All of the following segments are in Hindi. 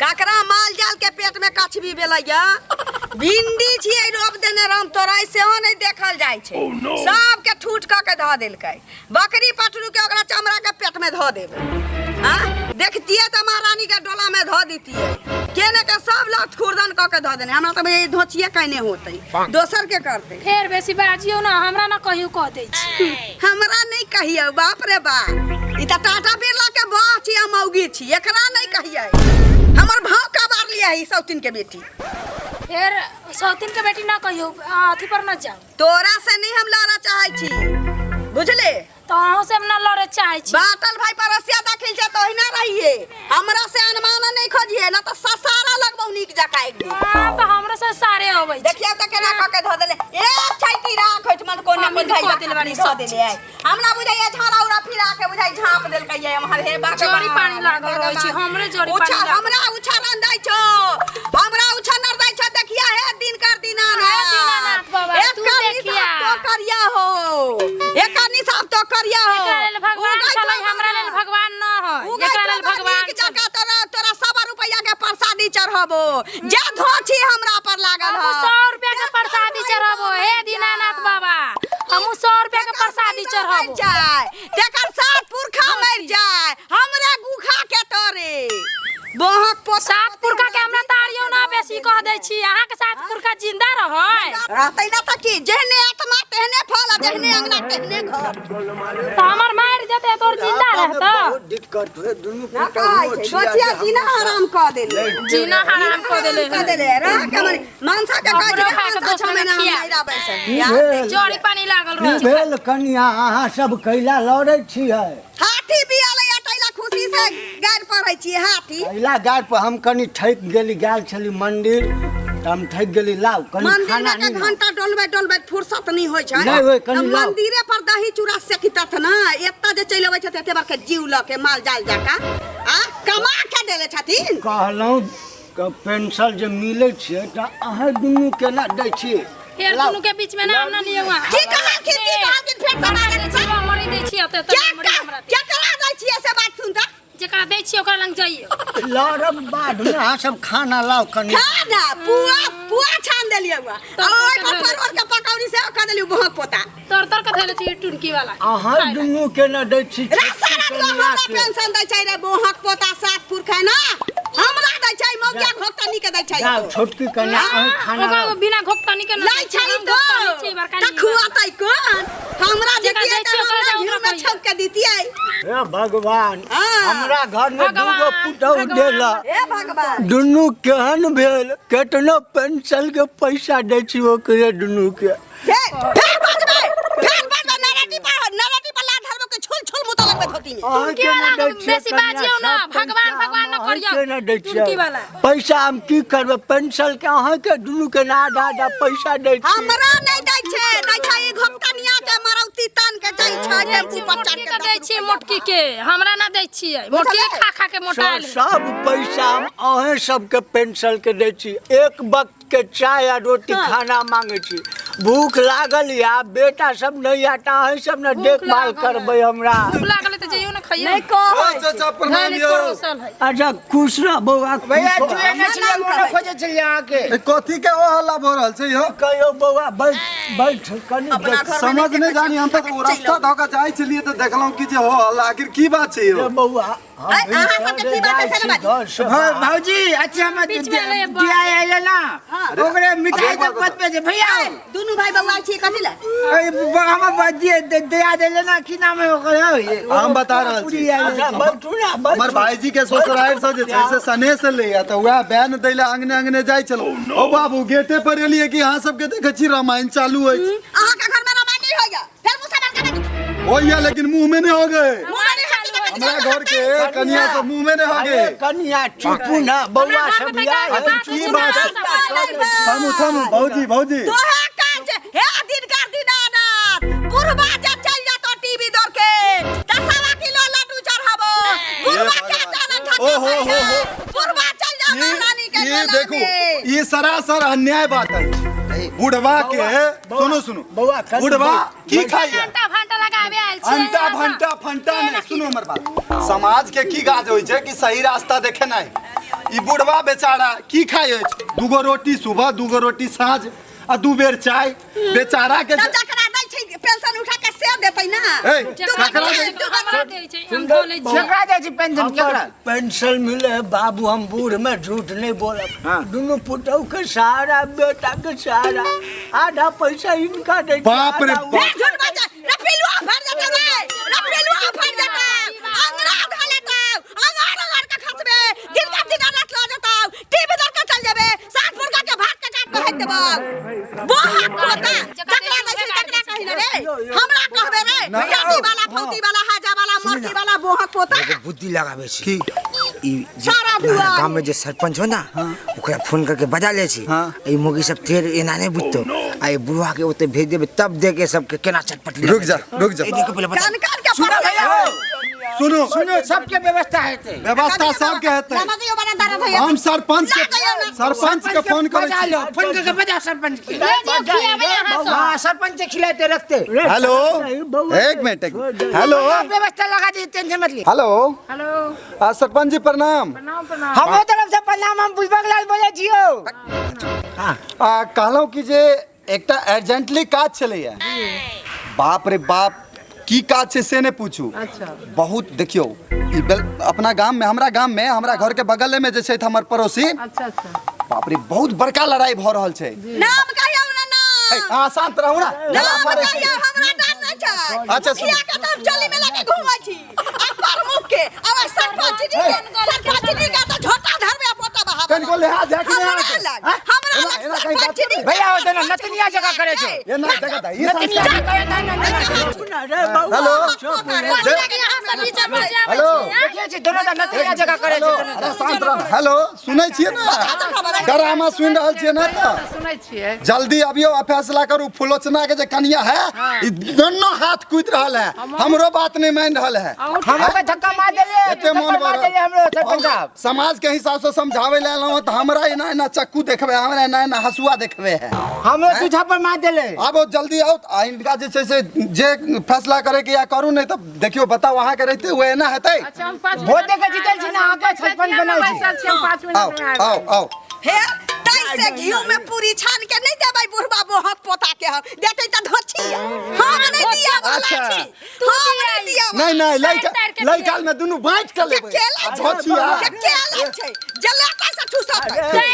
काकरा माल जाल के पेट में कछ भी भेलैया भिंडी छियै रोप देने राम तोराई सेहो नहीं देखल जाय छै सब के ठूट क के ध देलकै बकरी पटरू के ओकरा चमड़ा के पेट में ध देबै हां देखतिए त महारानी के डोला में ध दीतिए केने के सब लात खुरदन क के ध देने हमरा त ये धोचिए कइने होतै दोसर के करतै फेर बेसी बाजियो ना हमरा ना कहियो कह दै छी हमरा नहीं कहियो बाप रे बाप ई त टाटा बिरला के बाह छी हम मौगी छी एकरा नहीं कहियै हमर भाव का बार लिया है सौतिन के बेटी फिर सौतिन के बेटी ना कहियो अथी पर ना जाओ तोरा से नहीं हम लड़ा चाहे छी बुझले तो अहों से हम ना लड़े चाहे छी बाटल भाई परसिया दाखिल छै तो हिना रहिए हमरा से अनुमान नहीं खोजिए ना तो ससारा लगबौ नीक जका एक दिन हां तो हमरा से सारे होबै देखिया त केना क के ध देले ए छैटी राख होत मन कोना कोन भाई दिल बानी द देले है हमरा बुझाइए झाड़ा उड़ा फिरा के बुझाइ झाप देलकै ये हमर हे बाके जोरी पानी लागल रहै छी हमरे जोरी पानी उछा हमरा उछा रंदाइ छो हमरा उछा नरदाइ छो देखिया हे दिन कर दिना ना दीनानाथ बाबा तू देखिया तो करिया हो एका निसाब तो करिया हो एकरा लेल भगवान छलै हमरा लेल भगवान न हो एकरा लेल भगवान जका तोरा 100 रुपया के प्रसादी चढ़ाबो जे धोछी हमरा पर लागल हो 100 रुपया के प्रसादी चढ़ाबो हे दीनानाथ बाबा हमहु 100 रुपया के प्रसादी चढ़ाबो तेकर सात पुरखा मर जाय हमरे गुखा के तोरे बोहक पो सात पुरखा के हमरा ताड़ियो ना बेसी कह दै छी अहाँ के सात पुरखा जिंदा रहै रहतै ना त की जेहने आत्मा तेहने फल जेहने अंगना तेहने घर त हमर मार जते तोर जिंदा रहत बहुत दिक्कत है दुनु दोचिया जीना हराम क देले जीना हराम क देले रह के मांसा के काज के 6 महीना नहीं रहबै से जोरी पानी लागल रहै छै भेल कन्या अहाँ सब कैला लड़ै छियै हाथी बियाले अटैला खुशी से गाड़ पड़ै छी हाथी कैला गाड़ पर हम कनी ठैक गेली गेल छली मंदिर त हम ठैक गेली लाव कनी खाना मंदिर में घंटा डोलबे फुर्सत नहीं होय छै नहीं होय कनी लाव मंदिरे पर दही चूड़ा सेकितात ना एत्ता जे चलि अबै छथि एते बार के जीव ल के माल जाल जाका आ कमा के देले छथिन कहलौ क पेंशन जे मिलै छै त अहाँ दुनु केना दै छियै फेर दुनु के बीच में नाम ना लियो वहां की कहा कि फेर समा दै छी मरी दै छी एते त मरी हमरा क्या करा दै छी से बात सुन त जेकरा दै छी ओकरा लंग जाइयो लड़ब बाद में अहाँ सब खाना लाओ कनी खाना पुआ छान देलियै हुआ ओइ परोर के पकौड़ी से क देलियै बहक पोता तर के धैले छी टुनकी वाला अहाँ दुनु केना दै छी हमरा पेंशन दै छै रे बहक पोता सात पुरखा ना हमरा दै छै मौगिया घोकतनी के दै छै जाओ छोटकी कन्या अहाँ खाना ओका बिना घोकतनी के लै छै तो खुआतै कोन हमरा दितियै त हमरा घिउ में छौक के दितियै हे भगवान हमरा घर में दूगो पुतौ देला हे भगवान दुनु केहन भेल केतनो पेंशन के पैसा दै छी ओकरे दुनु के फेर बजबै नरटी पर ला धरबो के छुल छुल मुत लगबे धोती में टुनकी वाला बेसी बाजियो ना भगवान न करियो टुनकी वाला पैसा हम की करबे पेंशन के अहाँ के दुनु के ना आधा पैसा दै छी हमरा नै दै छै घोकतनिया के मरौती तन के दै छै टेम्पू पर चढ़ के दै छी मोटकी के हमरा ना दै छियै मोटकी खा के मोटाइल सब पैसा हम अहे सब के पेंशन के दै छी एक वक्त के चाय आ रोटी खाना मांगे छी भूख लागल या बेटा सब नहीं आता है सब ना देखभाल करबे हमरा भूख लागल त जइयो ना खाइयो नहीं कह चाचा प्रणाम यो अच्छा खुश रह बौआ भैया तू एने चले मोने खोजे चल यहां के कथी के ओ हल्ला भ रहल छै यो कहियो बौआ बैठ कनी समझ नहीं जानी हम तो रास्ता धोका जाय छलिए त देखलौ कि जे हो हल्ला आखिर की बात छै यो बौआ अहाँ सब के की बात है से बात हां भौजी अच्छा मत दिया आइले ना ओकरे मिठाई के पत पे जे भैया दुनु भाई बउआ छी कथि ला हम बदिए दिया देले ना की नाम है ओकर हम बता रहल छी बैठू ना हमर भाईजी के ससुराल से जे छै से सने से ले या त वह बहन दैले अंगने जाय चलो ओ बाबू गेटे पर एलिए कि अहाँ सब के देखै छी रामायण चालू है अहाँ के घर में रामायण नहीं होया फिर मुंह से बंद कर होया लेकिन मुंह में नहीं हो गए हमरा घर के कन्या से मुंह में नहीं हो गए कन्या चुपू ना बौआ सब बियाह की बात थमू भौजी तो है काज हे दिन कर दिनानाथ बुढ़वा जे चल जा तो टीवी दौड़ के 10 किलो लड्डू चढ़ाबो बुढ़वा के जाना ओहो बुढ़वा चल जा महारानी के ये देखो ये सरासर अन्याय बात है बुढ़वा के सुनो बौआ बुढ़वा की खाइए घंटा घंटा लगावे आइल छी घंटा फंटा नहीं सुनो हमर बात समाज के की गाज होय छै कि सही रास्ता देखे नहीं ई बुढ़वा बेचारा की खाए? दूगो रोटी सुबह, दूगो रोटी साँझ आ 2 बेर चाय। बेचारा के तब जकरा दै छै पेंशन उठा के से देतै ना। ए, ककरा दे? हमरा दै छै हम बोलै छी केकरा दे छी पेंशन केकरा? पेंशन मिले है बाबू, हम बूढ़ में झूठ नहीं बोलब। दोनों पुतौ के सहारा, बेटा के सहारा, आधा पैसा इनका दे। बाप रे बाप। झूठ बात है। रफेलुआ भर देतै रे, रफेलुआ भर देतै, अंगना धो लेतै, अंगार के खसबे, दिन रात ला देतै, टीवी देख के चल जेबे, सात मुर्गा के भात के काट के हेत देबौ। बोहा कोता जकरा दै छै तकरा कहि न रे, हमरा कहबे रे, जाति वाला, फौती वाला, हाजा वाला, मर्दी वाला बोहा कोता। बुद्धि लगावे छी की? ई सारा बुआ गांव में जे सरपंच हो ना, ओकरा फोन करके बजा ले छी। ई मोगी सब तेर एना नहीं बुझतो, आ ई बुढ़वा के ओते भेज देबे, तब दे के सबके केना चटपट। रुक जा। ए देखो पहले बता। कान कान के सुनो पड़ भैया, सुनो सुनो, सबके व्यवस्था हेते। व्यवस्था सबके हेतै। नमदियो बना दरद है। हम सरपंच के फोन करे बजा छी। लो, फोन करके बजा सरपंच के। ले जो खियावे यहाँ से हां, सरपंच के खिलाते रखते। हेलो, एक मिनट। हेलो व्यवस्था लगा दी, टेंशन मत ली। हेलो, हेलो सरपंच जी प्रणाम। प्रणाम। हमरो तरफ से प्रणाम। हम पुष्पक लाल बोले छियो। कहलहुँ कि जे एकटा अर्जेंटली काज छलैया। बाप रे बाप, की काज छै से नहीं पूछू। बहुत देखियो, अपना गाम में, हमरा गाम में, हमरा घर के बगल में जे छै हमर पड़ोसी। बाप रे, बहुत बड़का लड़ाई भ रहल छै। नाम कहियो ना नाम। हाँ, शांत रहू ना। नाम कहियो, हमरा डर नहीं छै। अच्छा, मुखिया के तो चली में लेके घुमै छी। आ प्रमुख के, अब सरपंच जी के तो झोटा धरबे पोता बहावे। कन को लिहाज है कि नहीं हमरा आके? लग, हाँ? हमरा एना- लग एना कहीं सरपंच बात जी। भैया हो देना नतनिया जगह करे छो। ये ना देखा था, ये नतनिया संस्कार। जगह हेलो हेलो, देखिए छी दोनों नतनिया जगह करे छो। अरे शांत रह। हेलो, सुनै छियै ना? ड्रामा सुनि रहल छियै ना? सुनै छियै। जल्दी अबियो आ फैसला करू। फुलोचना के जे कनिया है, ई दोनों हाथ कूद रहल है, हमरो बात नहीं मान रहल है। हम के धक्का मार देले, एते मन थप्पड़ मार देले हमरो सरपंच साहब। समाज के हिसाब से समझावे ले आलो त हमरा एना एना चक्कू देखबे, हमरा एना एना हसुआ देखबे है। हमरो तू थप्पड़ मार देले। अब जल्दी आओ, आ इनका जे छै से जे फैसला करे के या करू, नहीं तो देखियो बताओ वहां के रहते हुए ना हेतै। अच्छा हम 5 वोट दे के जीतल छी ना, आके सरपंच बनाई छी। 5 मिनट आओ में आ आओ आओ। हे तई से घी में पूरी छान के नहीं देबै बुढ़बा बोहत पोता के हम देतै त धोछी। हम नहीं दिया वाला अच्छा। छी। हम नहीं दिया वाला। नहीं नहीं, लइका में दुनु बांट के लेबै। केला धोछिया के केला छै जलाता से ठुसत। तेल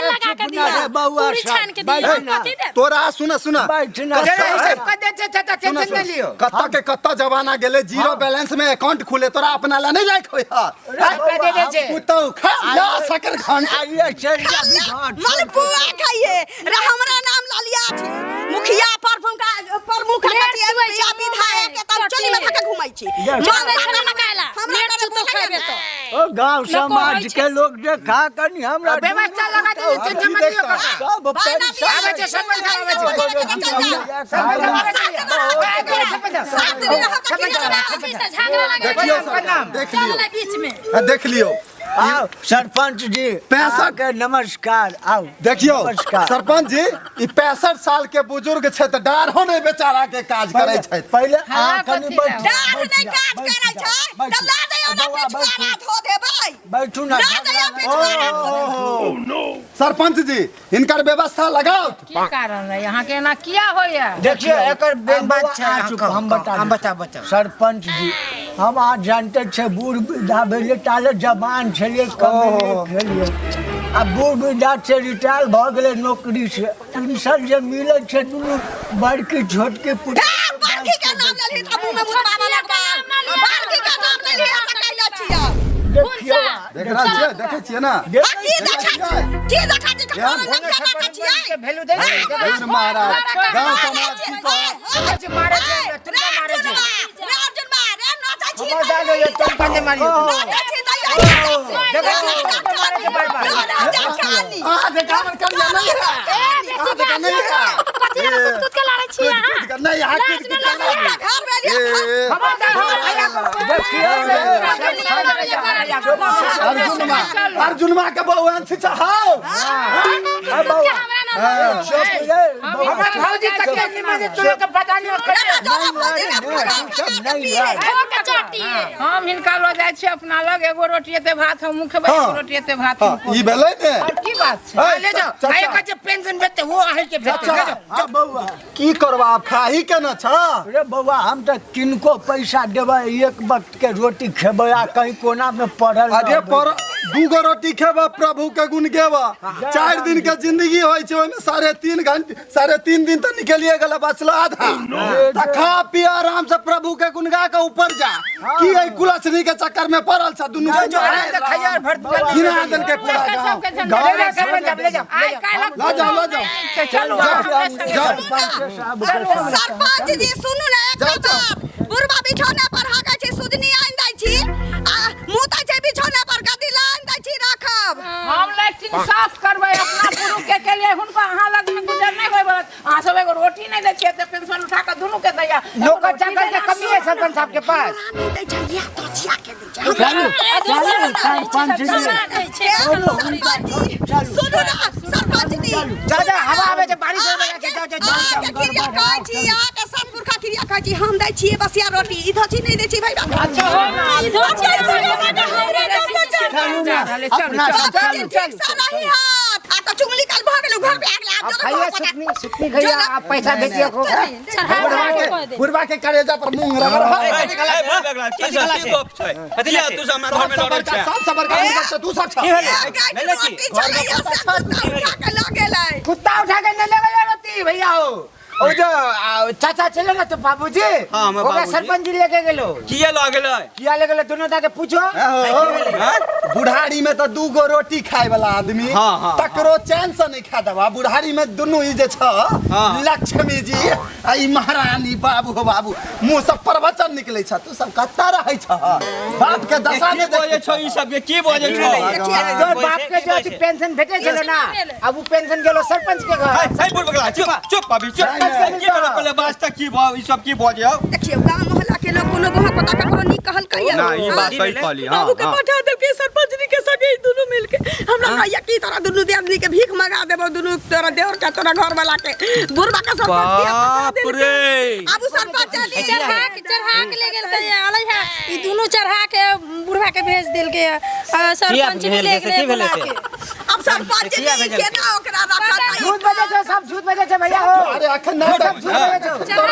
लगा के दिया पूरी छान के दिया कथी दे। तोरा सुन सुन, बैठना तेरे हिसाब कर दे छता टेंशन न लियो। कत्ता के कत्ता जमाना गेले, जीरो बैलेंस में अकाउंट खुले, तोरा अपना ला नहीं जाए खोय। दे दे छे। पुतौ खा ला सकर घंट। आइए चल जा। मलपुआ खाइए रे, हमरा नाम लालिया छी। मुखिया प्रमुख या विधायक के तब चली में धके घुमै छी। माने छले ना काला नेट चुतो खेबे तो ओ गांव समाज के लोग देखा कनी हमरा व्यवस्था लगा दे, टेंशन मत लियो। सब पैसा आवे छे सरपंच साहब, आवे छे। झगड़ा लगे देखियो प्रणाम। देख चल लियो, बीच में देख लियो। आओ सरपंच जी, 65 के नमस्कार। आओ देखियो नमस्कार। सरपंच जी, ई 65 साल के बुजुर्ग छै त डार हो नहीं बेचारा के काज करे छै। पहले हाँ, कनी कथी बैठ। डार नहीं काज करे छै त ला दयो ना पिछवाड़ा धो देबै। बैठू ना। ला दयो पिछवाड़ा धो देबै। सरपंच जी, इनकर व्यवस्था लगाओ। की कारण है यहाँ के ना किया होया। देखिए एकर बात छै। हम बता बता। सरपंच जी, हम आज जानते छे बूढ़ वृद्धा भेले ताले जवान छलिए, कम खेलिए। आ बूढ़ वृद्धा से रिटायर भ गेले नौकरी से, पेंशन जे मिले छे दुनू बड़की छोटकी पुत्र। बाकी के नाम लेली त मुंह में मुसबा वाला का। बाकी के नाम लेली आ सकैला छिया। देख रहल छियै, देखे छियै ना? की देखा छी? की देखा छी? क्या? हमरा नाम के देखा छियै। वैल्यू दे धुर महाराज, गांव समाज की आज मारे छे, तुमका मारे छे। अर्जुन मारे नाचा छी। हम डालो ये तुम कंदे मारियो। नाचा छी त आ देखावन कर ले नहीं है। कथी कुछ के लारे छी यहां नहीं यहाँ की घर में लिया। अर्जुन माँ के बहु अंश चाहो। हमार भौजी कते निमन तू लोग के पता नहीं के चाटी है हम हिनका लो जाइ छी अपना लग एगो रोटी एते भात हम मुख बे एगो रोटी एते भात हम ई भेलै ने और की बात छै ले जाओ आय का जे पेंशन भेटते वो आहे के भेटते ले जाओ बउआ की करबा आप खाही के न छ अरे बउआ हम तो किनको पैसा देबै एक वक्त के रोटी खेबै आ कहीं कोना में पढ़ल अरे रहबै। पर दूगो रोटी खेबा प्रभु के गुण गेबा 4 दिन के जिंदगी होय छै ओमे 3.5 घंटे 3.5 दिन तो निकलिए गेला बचला आधा त खा पी आराम से प्रभु के गुण गा के ऊपर जा की ए कुलछनी के चक्कर में पड़ल छ दुनु जो आराम से खैर भर गिना दिन के पूरा गाँव सबके ले जाओ सरपंच ले जाओ आइ काल्हि ला जाओ चलू सरपंच जी सुनू ने एक बात बुढ़वा बिछौना पर हाका छै सुजनी आइन दै छी आ मुता छै बिछौना पर गदी लाइन दै छी राखब हम लैट्रिन साफ करबै अपना पुरुष के लिए हुनका अहाँ लग में गुजर नहीं होय बस अहाँ सब एगो रोटी नहीं दै छियै त पेंशन उठा के दुनू के दैया नौकर चाकर के कमी है सरपंच साहब के पास नहीं दै छै या तो छिया के दै छै सुनू ना सरपंच जी जा जा हवा आवे जे बारिश होवे के जाओ के क्रिया कहै छी या के सतपुरखा क्रिया कहै छी हम दै छियै बसिया रोटी ई धोची नहीं दै छी भाई अच्छा हो ना ई धोची ठीक से नहीं हाथ आ तो चुंगली काल भाग गेलु घर पे आ गेल आप खाइए सुतनी खैया आप पैसा भेजिए को बुढ़वा के करेजा पर मुंह रगड़ सब सबर का तू सब छ कुत्ता उठा के न ले गया रोटी भैया हो ओ जो चाचा चले ना तो बाबूजी ओका सरपंच जी लेके गेलो किया लग गेलै किया ले गेलो दोनों ता के पूछो बुढ़ारी में तो दूगो रोटी खाए वाला आदमी तकरो चैन से नहीं खा दबा बुढ़ारी में दुनू ई जे छ लक्ष्मी जी आ ई महारानी बाबू हो बाबू मुंह से प्रवचन निकले छ तू सब कत्ता रहै छ बाप के दशा में बजे छ ई सब के की बजे छ तो बाप के जो पेंशन भेटे छलो ना अब वो पेंशन गेलो सरपंच के घर सही बोल बगला चुप चुप अभी चुप की बोले पहले वास्ता की ई सब की बजे हो देखिए गांव मोहल्ला के लोग कोनो गोहा पता ककरो नी कहल कहिया ना ई बात सही कहली हां बाबू के पठा देल के सरपंच जी के सगे दुनु मिलके हमरा कहिया की तोरा दुनु दे आदमी के भीख मंगा देबो दुनु तोरा देवर का तोरा घर वाला के बुढ़वा का सरपंच के बाप रे अब सरपंच जी चढ़ा के ले गेल त आलै है ई दोनों चढ़ा के बुढ़वा के भेज देल के सरपंच जी ले गेल अब सरपंच जी केना ओकरा रखा झूठ बजे छो सब झूठ बजे छे भैया हो अरे अखन ना सब झूठ बजे छो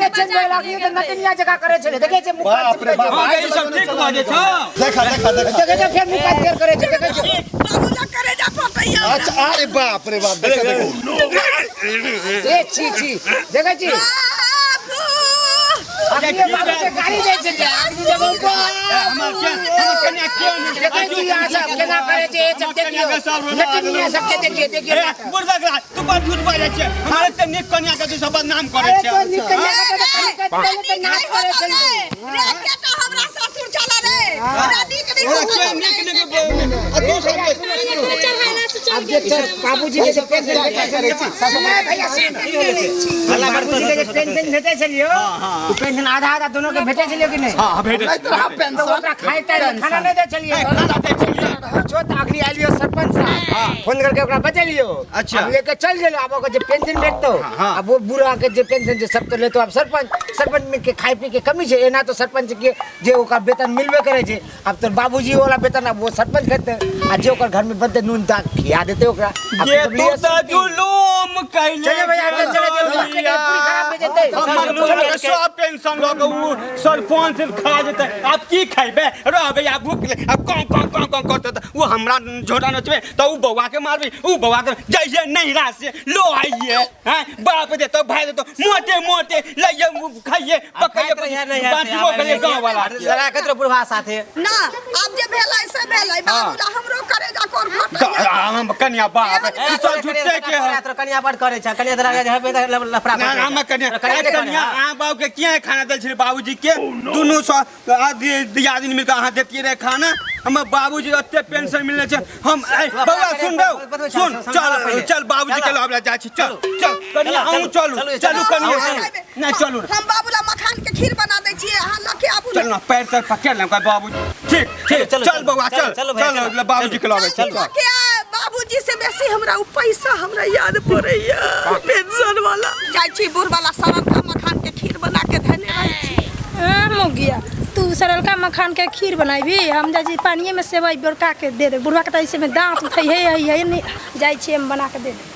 ये चेंज होय लागी त नतनिया जगह करे छले देखे छे मुख बाप रे बाप हां ई सब ठीक बजे छ देखा देखे फिर मुख काट करे छे देखे छे बाबू जा करे जा पटैया अच्छा अरे बाप रे बाप देखा ए छी देखे छी अब ये बाबू के गाड़ी दे छे जगह को हमर कन्या क्यों नहीं देखे छी यहां सब केना करे छे सब देखियो नतनिया सब के देखिए बुढ़वा गला तू बात झूठ बाजे छ हमारे त निक कन्या के तू सब बदनाम करे अरे छ तो निकन्या के तो नाच करे छे रे बेटा हमरा ससुर चला रे दादी के क्या निक तू सब अब देख बाबूजी के पेंशन भेटे छे भैया सुन बाबूजी के पेंशन भेटे छलियो तो पेंशन आधा दोनों के भेटे छलियो कि नहीं हां भेटे पेंशन ओकरा खाए खाना नहीं दे छलियो छोट आखरी आलियो सरपंच साहब फोन करके ओकरा बचलियो अच्छा। अब लेके चल गेलो अब ओके जे पेंशन भेटतो अब वो बुढ़ा के जे पेंशन जे सब तो लेतो अब सरपंच में के खाए पी के कमी छे एना तो सरपंच के जे ओकर वेतन मिलबे करे छे अब तो बाबूजी वाला वेतन अब वो सरपंच खेते आ जे ओकर घर में बनते नून दाल खिया देते ओकरा अब ये तो तो जुलूम कैले चले भैया चले पूरी खराब हो जेते हमर लोग के सब पेंशन लग उ सरपंच खा जेते आप की खाइबे रहबे आप भूख ले अब कौन करते वो हमरा झोटा नचबे तो उ बौआ के मारबे उ बौआ के जैसे नहीं रासे लो आइए हैं बाप दे तो भाई दे तो मोटे लइए खाइए पकाइए बांटबो करे गांव वाला जरा कतरो बुढ़वा साथे ना अब जे भेलै से भेलै बाबूला हमरो करे जा कोन फट हम कन्या बाप ई सब झूठे के है तो कन्या बड़ करे छ कन्या धरा जे हेबे लफड़ा ना हम कन्या आ बाबू के किया खाना देल छे बाबूजी के दोनों दिया दिन मिलकर अहाँ देतिए रहे खाना हम बाबूजी ओते पेंशन मिलने छे हम बौआ सुन दो सुन चल बाबूजी के लाबला जा छी चल कन्या हम चलू कन्या ना चलू हम बाबूला मखान के खीर बना दै छियै अहाँ लखे आबू चल ना पैर तक पकड़ ले बाबूजी ठीक चल बौआ चल बाबूजी के लाबे चल बाबूजी से बेसी हमरा उ पैसा हमरा याद पड़ैया पेंशन वाला जाइ छी बुढ़ वाला सरलका मखान के खीर बना के धने रहै छी मोगिया तू सरलका मखान के खीर बनाई हम जाइ छी पानिये में सेवई बोरका के दे दे बुढ़वा के तो ऐसे में दांत उठै है नहीं जाइ छी हम बना के दे दे